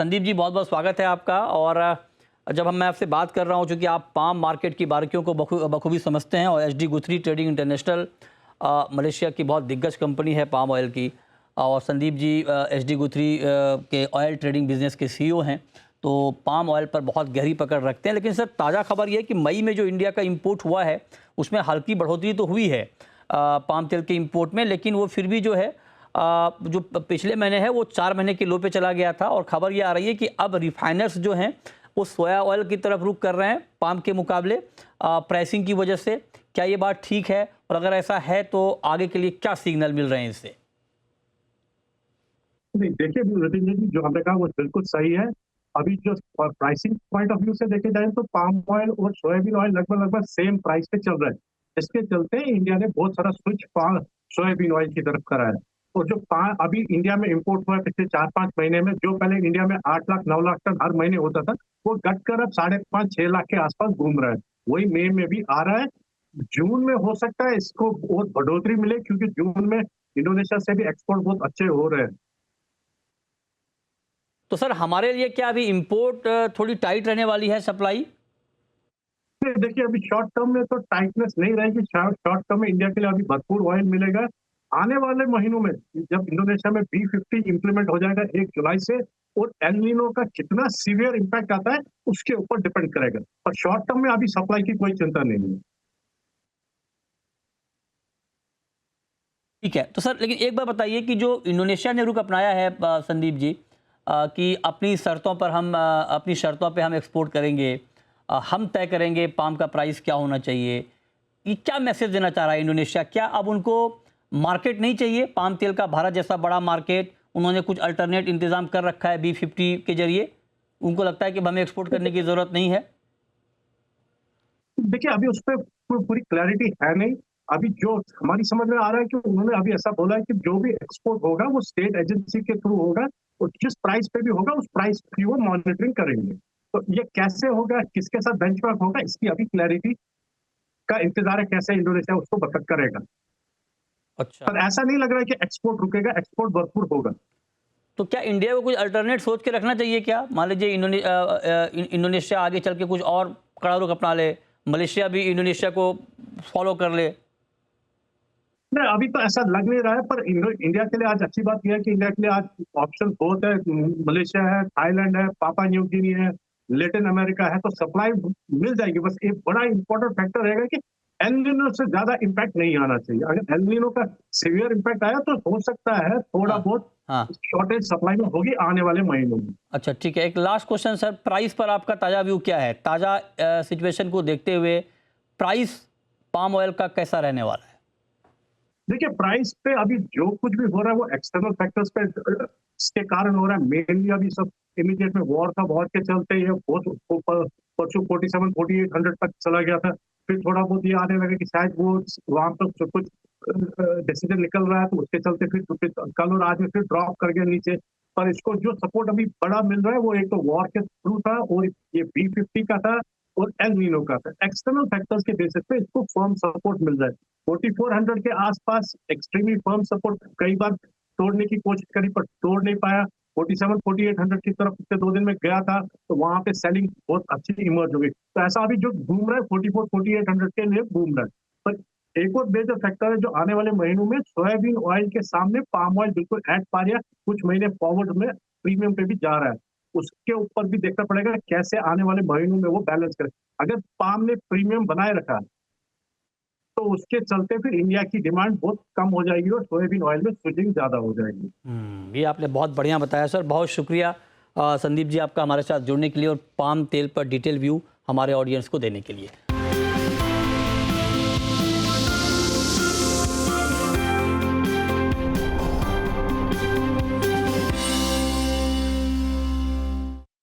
संदीप जी, बहुत बहुत स्वागत है आपका। और जब मैं आपसे बात कर रहा हूं, चूँकि आप पाम मार्केट की बारीकियों को बखूबी समझते हैं, और एचडी गुथरी ट्रेडिंग इंटरनेशनल मलेशिया की बहुत दिग्गज कंपनी है पाम ऑयल की, और संदीप जी एचडी गुथरी के ऑयल ट्रेडिंग बिजनेस के सीईओ हैं, तो पाम ऑयल पर बहुत गहरी पकड़ रखते हैं। लेकिन सर, ताज़ा खबर ये है कि मई में जो इंडिया का इंपोर्ट हुआ है उसमें हल्की बढ़ोतरी तो हुई है पाम तेल के इंपोर्ट में, लेकिन वो फिर भी जो है जो पिछले महीने है वो 4 महीने के लो पे चला गया था। और खबर ये आ रही है कि अब रिफाइनर्स जो हैं वो सोया ऑयल की तरफ रुख कर रहे हैं पाम के मुकाबले प्राइसिंग की वजह से। क्या ये बात ठीक है, और अगर ऐसा है तो आगे के लिए क्या सिग्नल मिल रहे हैं इससे? नहीं, देखिए रविंद्र जी, जो हमने कहा वो बिल्कुल सही है। अभी जो प्राइसिंग पॉइंट ऑफ व्यू से देखे जाए तो पाम ऑयल और सोयाबीन ऑयल लगभग लगभग सेम प्राइस पे चल रहा है। इसके चलते इंडिया ने बहुत सारा स्विच सोयाबीन ऑयल की तरफ करा है। और जो अभी इंडिया में इंपोर्ट हुआ है पिछले 4-5 महीने में, जो पहले इंडिया में 8 लाख 9 लाख टन हर महीने होता था, वो घटकर अब 5.5-6 लाख के आसपास घूम रहा है। वही मई में भी आ रहा है। जून में हो सकता है इसको बहुत बढ़ोतरी मिले, क्योंकि जून में इंडोनेशिया से भी एक्सपोर्ट बहुत अच्छे हो रहे हैं। तो सर, हमारे लिए क्या अभी इंपोर्ट थोड़ी टाइट रहने वाली है सप्लाई? देखिए, अभी शॉर्ट टर्म में तो टाइटनेस नहीं रहेगी। शॉर्ट टर्म में इंडिया के लिए अभी भरपूर ऑयल मिलेगा। आने वाले महीनों में जब इंडोनेशिया में B50 इंप्लीमेंट हो जाएगा 1 जुलाई से, और एल नीनो का कितना सीवियर इम्पैक्ट आता है उसके ऊपर डिपेंड करेगा। पर शॉर्ट टर्म में अभी सप्लाई की कोई चिंता नहीं है। ठीक है। तो सर, लेकिन एक बात बताइए कि जो इंडोनेशिया ने रुख अपनाया है संदीप जी, कि अपनी शर्तों पर हम अपनी शर्तों पे हम एक्सपोर्ट करेंगे, हम तय करेंगे पाम का प्राइस क्या होना चाहिए, ये क्या मैसेज देना चाह रहा है इंडोनेशिया? क्या अब उनको मार्केट नहीं चाहिए पाम तेल का? भारत जैसा बड़ा मार्केट, उन्होंने कुछ अल्टरनेट इंतजाम कर रखा है B50 के जरिए, उनको लगता है कि हमें एक्सपोर्ट करने की ज़रूरत नहीं है? देखिए, अभी उस पर पूरी क्लैरिटी है नहीं। अभी जो हमारी समझ में आ रहा है कि उन्होंने अभी ऐसा बोला है कि जो भी एक्सपोर्ट होगा वो स्टेट एजेंसी के थ्रू होगा, और जिस प्राइस पे भी होगा उस प्राइस की वो मॉनिटरिंग करेंगे। तो ये कैसे होगा, किसके साथ बेंचमार्क होगा, इसकी अभी क्लैरिटी का इंतजार है, कैसे इंडोनेशिया उसको बतख करेगा। अच्छा। पर ऐसा नहीं लग रहा है कि एक्सपोर्ट रुकेगा, एक्सपोर्ट भरपूर होगा। तो क्या इंडिया को कुछ अल्टरनेट सोच के रखना चाहिए क्या? मान लीजिए इंडोनेशिया आगे चल के कुछ और कड़ा रुख अपना ले, मलेशिया भी इंडोनेशिया को फॉलो कर ले। नहीं, अभी तो ऐसा लग नहीं रहा है। पर इंडिया के लिए आज अच्छी बात यह है कि इंडिया के लिए आज ऑप्शन बहुत है। मलेशिया है, थाईलैंड है, पापा न्यू गिनी है, लेटिन अमेरिका है, तो सप्लाई मिल जाएगी। बस एक बड़ा इंपॉर्टेंट फैक्टर रहेगा कि एल नीनो से ज्यादा इम्पैक्ट नहीं आना चाहिए। अगर एल नीनो का सीवियर इम्पैक्ट आया तो हो सकता है थोड़ा हाँ, बहुत हाँ। शॉर्टेज सप्लाई में होगी आने वाले महीनों में। अच्छा, ठीक है। एक लास्ट क्वेश्चन सर, प्राइस पर आपका ताज़ा व्यू क्या है? ताज़ा सिचुएशन को देखते हुए प्राइस पाम ऑयल का कैसा रहने वाला है? देखिए, प्राइस पे अभी जो कुछ भी हो रहा है वो एक्सटर्नल फैक्टर्स पे इसके कारण हो रहा है। मेनली अभी सब इमीडिएट में वॉर था, वॉर के चलते ये बहुत परसों 47-4800 तक चला गया था। फिर थोड़ा बहुत ये आने लगा कि शायद वो वहां पर कुछ डिसीजन निकल रहा है, तो उसके चलते फिर कल और आज में फिर ड्रॉप कर गया नीचे। पर इसको जो सपोर्ट अभी बड़ा मिल रहा है वो एक तो वॉर के थ्रू था, और ये B50 का था, और एल नीनो का था। एक्सटर्नल फैक्टर्स के बेसिस पे इसको फर्म सपोर्ट मिल रहा है। 4400 के आसपास एक्सट्रीमली फर्म सपोर्ट कई बार तोड़ने की कोशिश करी पर तोड़ नहीं पाया। 47-4800 की तरफ पिछले 2 दिन में गया था, तो वहां पे सेलिंग बहुत अच्छी इमर्ज हो गई। तो ऐसा अभी जो घूम रहा है 44-4800 के लिए घूम रहा है। पर एक और मेजर फैक्टर है जो आने वाले महीनों में सोयाबीन ऑयल के सामने पाम ऑयल बिल्कुल एट पार या कुछ महीने फॉरवर्ड में प्रीमियम पे भी जा रहा है। उसके ऊपर भी देखना पड़ेगा कैसे आने वाले महीनों में वो बैलेंस करे। अगर पाम ने प्रीमियम बनाए रखा तो उसके चलते फिर इंडिया की डिमांड बहुत कम हो जाएगी और सोयाबीन ऑयल में स्विचिंग ज्यादा हो जाएगी। ये आपने बहुत बढ़िया बताया सर, बहुत शुक्रिया संदीप जी आपका हमारे साथ जुड़ने के लिए और पाम तेल पर डिटेल व्यू हमारे ऑडियंस को देने के लिए।